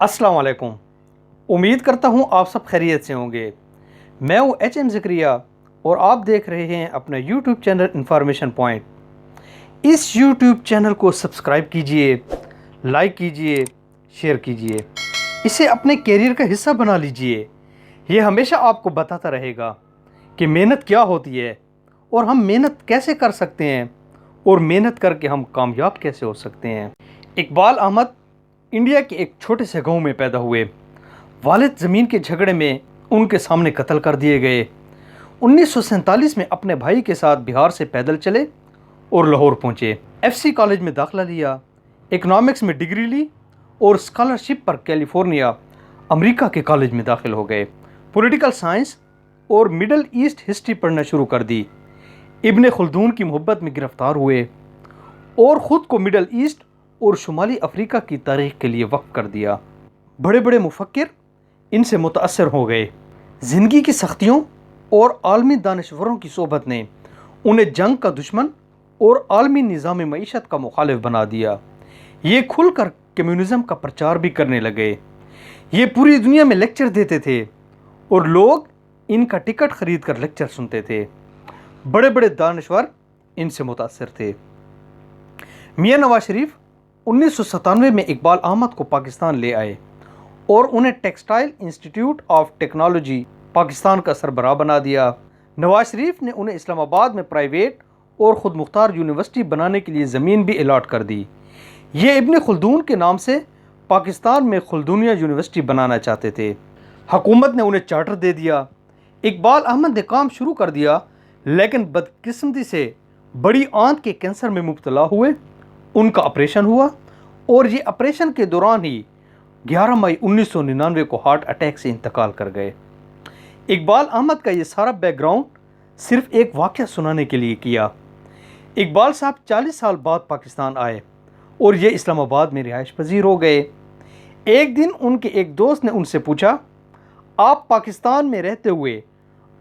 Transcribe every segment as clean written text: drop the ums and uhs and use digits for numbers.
अस्सलाम वालेकुम। उम्मीद करता हूँ आप सब खैरियत से होंगे। मैं हूँ HM ज़करिया और आप देख रहे हैं अपना YouTube चैनल इंफॉर्मेशन पॉइंट। इस YouTube चैनल को सब्सक्राइब कीजिए, लाइक कीजिए, शेयर कीजिए, इसे अपने कैरियर का हिस्सा बना लीजिए। ये हमेशा आपको बताता रहेगा कि मेहनत क्या होती है और हम मेहनत कैसे कर सकते हैं और मेहनत करके हम कामयाब कैसे हो सकते हैं। इकबाल अहमद इंडिया के एक छोटे से गांव में पैदा हुए। वालिद ज़मीन के झगड़े में उनके सामने कत्ल कर दिए गए। 1947 में अपने भाई के साथ बिहार से पैदल चले और लाहौर पहुंचे। FC कॉलेज में दाखिला लिया, इकोनॉमिक्स में डिग्री ली और स्कॉलरशिप पर कैलिफोर्निया अमेरिका के कॉलेज में दाखिल हो गए। पॉलिटिकल साइंस और मिडल ईस्ट हिस्ट्री पढ़ना शुरू कर दी। इब्ने खुल्दून की मोहब्बत में गिरफ्तार हुए और ख़ुद को मिडल ईस्ट और शुमाली अफ्रीका की तारीख़ के लिए वक्फ कर दिया। बड़े बड़े मुफक्किर इनसे मुतासर हो गए। ज़िंदगी की सख्तियों और आलमी दानिश्वरों की सोबत ने उन्हें जंग का दुश्मन और आलमी निज़ाम मईशत का मुखालिफ बना दिया। ये खुलकर कम्युनिज़म का प्रचार भी करने लगे। ये पूरी दुनिया में लेक्चर देते थे और लोग इनका टिकट ख़रीद कर लेक्चर सुनते थे। बड़े बड़े दानिश्वर इनसे मुतासर थे। मियाँ नवाज शरीफ 1997 में इकबाल अहमद को पाकिस्तान ले आए और उन्हें textile institute of technology Pakistan का सरबराह बना दिया। नवाज शरीफ ने उन्हें इस्लामाबाद में प्राइवेट और ख़ुद मुख्तार यूनिवर्सिटी बनाने के लिए ज़मीन भी अलॉट कर दी। ये इब्ने खुल्दून के नाम से पाकिस्तान में खुल्दूनिया यूनिवर्सिटी बनाना चाहते थे। हुकूमत ने उन्हें चार्टर दे दिया। इकबाल अहमद ने काम शुरू कर दिया, लेकिन बदकिस्मती से बड़ी आंत के कैंसर में मुब्तला हुए। उनका ऑपरेशन हुआ और ये ऑपरेशन के दौरान ही 11 मई 1999 को हार्ट अटैक से इंतकाल कर गए। इकबाल अहमद का ये सारा बैकग्राउंड सिर्फ एक वाक़या सुनाने के लिए किया। इकबाल साहब 40 साल बाद पाकिस्तान आए और ये इस्लामाबाद में रिहाइश पजीर हो गए। एक दिन उनके एक दोस्त ने उनसे पूछा, आप पाकिस्तान में रहते हुए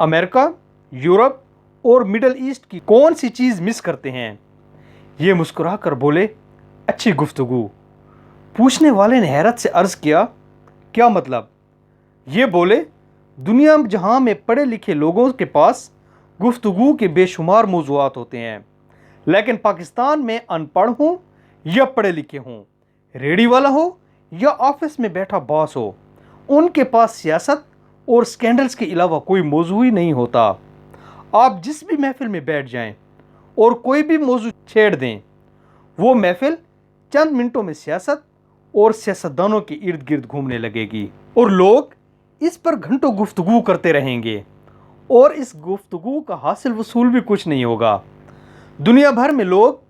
अमेरिका, यूरोप और मिडल ईस्ट की कौन सी चीज़ मिस करते हैं? ये मुस्कुरा कर बोले, अच्छी गुफ्तगू। पूछने वाले ने हैरत से अर्ज़ किया, क्या मतलब? ये बोले, दुनिया जहाँ में पढ़े लिखे लोगों के पास गुफ्तगू के बेशुमार मौज़ूआत होते हैं, लेकिन पाकिस्तान में अनपढ़ हूँ या पढ़े लिखे हों, रेडी वाला हो या ऑफिस में बैठा बॉस हो, उनके पास सियासत और स्कैंडल्स के अलावा कोई मौजू ही नहीं होता। आप जिस भी महफिल में बैठ जाएं और कोई भी मौजू छेड़ दें, वो महफिल चंद मिनटों में सियासत और सियासतदानों के इर्द गिर्द घूमने लगेगी और लोग इस पर घंटों गुफ्तगू करते रहेंगे और इस गुफ्तगू का हासिल वसूल भी कुछ नहीं होगा। दुनिया भर में लोग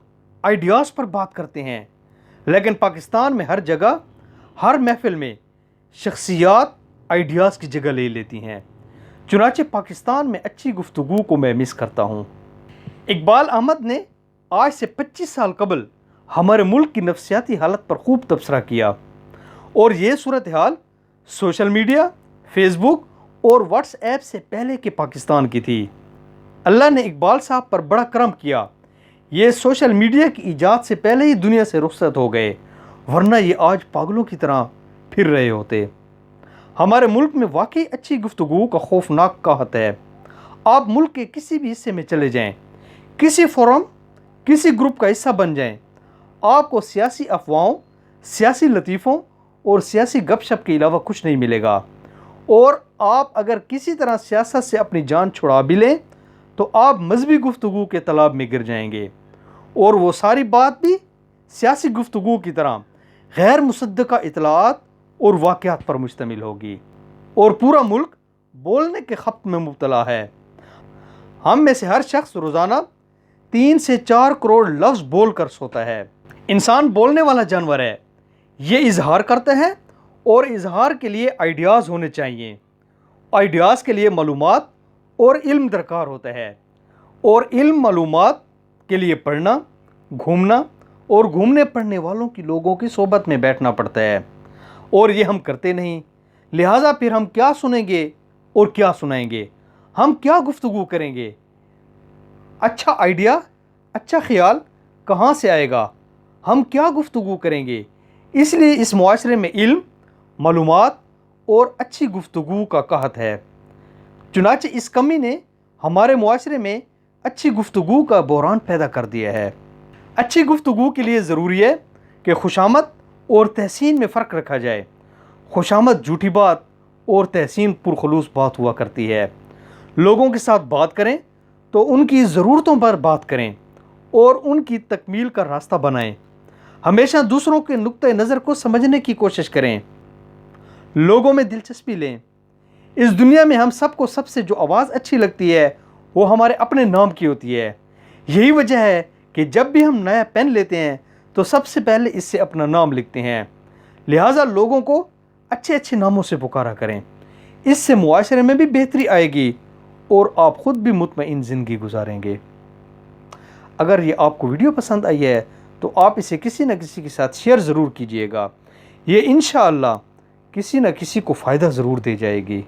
आइडियाज़ पर बात करते हैं, लेकिन पाकिस्तान में हर जगह हर महफिल में शख्सियात आइडियाज़ की जगह ले लेती हैं। चुनांचे पाकिस्तान में अच्छी गुफ्तगू को मैं मिस करता हूँ। इकबाल अहमद ने आज से 25 साल कबल हमारे मुल्क की नफसियाती हालत पर खूब तबसरा किया और ये सूरत हाल सोशल मीडिया, फेसबुक और व्हाट्सएप से पहले के पाकिस्तान की थी। अल्लाह ने इकबाल साहब पर बड़ा करम किया। ये सोशल मीडिया की ईजाद से पहले ही दुनिया से रुखसत हो गए, वरना ये आज पागलों की तरह फिर रहे होते। हमारे मुल्क में वाकई अच्छी गुफ्तगू का खौफनाक कहत है। आप मुल्क के किसी भी हिस्से में चले जाएं, किसी फोरम, किसी ग्रुप का हिस्सा बन जाएं, आपको सियासी अफवाहों, सियासी लतीफ़ों और सियासी गपशप के अलावा कुछ नहीं मिलेगा। और आप अगर किसी तरह सियासत से अपनी जान छुड़ा भी लें तो आप मजहबी गुफ्तगू के तालाब में गिर जाएंगे और वो सारी बात भी सियासी गुफ्तगू की तरह गैर मुसद्दक़ा इतलात और वाक़यात पर मुश्तमिल होगी और पूरा मुल्क बोलने के खप्त में मुब्तला है। हम में से हर शख्स रोज़ाना 3 से 4 करोड़ लफ्ज़ बोल कर सोता है। इंसान बोलने वाला जानवर है। ये इजहार करता है और इजहार के लिए आइडियाज़ होने चाहिए। आइडियाज़ के लिए मालूमात और इल्म दरकार होता है और इल्म मालूमात के लिए पढ़ना, घूमना और घूमने पढ़ने वालों की लोगों की सोबत में बैठना पड़ता है और ये हम करते नहीं। लिहाजा फिर हम क्या सुनेंगे और क्या सुनाएंगे? हम क्या गुफ्तगू करेंगे? अच्छा आइडिया, अच्छा ख्याल कहाँ से आएगा? हम क्या गुफ्तगू करेंगे? इसलिए इस मुआशरे में इल्म मालूमात और अच्छी गुफ्तगू का कहत है। चुनांचे इस कमी ने हमारे मुआशरे में अच्छी गुफ्तगू का बहरान पैदा कर दिया है। अच्छी गुफ्तगू के लिए ज़रूरी है कि खुशामद और तहसीन में फ़र्क रखा जाए। खुशामद झूठी बात और तहसीन पुरखलूस बात हुआ करती है। लोगों के साथ बात करें तो उनकी ज़रूरतों पर बात करें और उनकी तकमील का रास्ता बनाएं। हमेशा दूसरों के नुक्ते नज़र को समझने की कोशिश करें। लोगों में दिलचस्पी लें। इस दुनिया में हम सबको सबसे जो आवाज़ अच्छी लगती है वो हमारे अपने नाम की होती है। यही वजह है कि जब भी हम नया पेन लेते हैं तो सबसे पहले इससे अपना नाम लिखते हैं। लिहाजा लोगों को अच्छे अच्छे नामों से पुकारा करें। इससे मुआशरे में भी बेहतरी आएगी और आप ख़ुद भी मुतमईन ज़िंदगी गुजारेंगे। अगर ये आपको वीडियो पसंद आई है तो आप इसे किसी न किसी के साथ शेयर ज़रूर कीजिएगा। ये इंशाअल्लाह किसी न किसी को फ़ायदा ज़रूर दे जाएगी।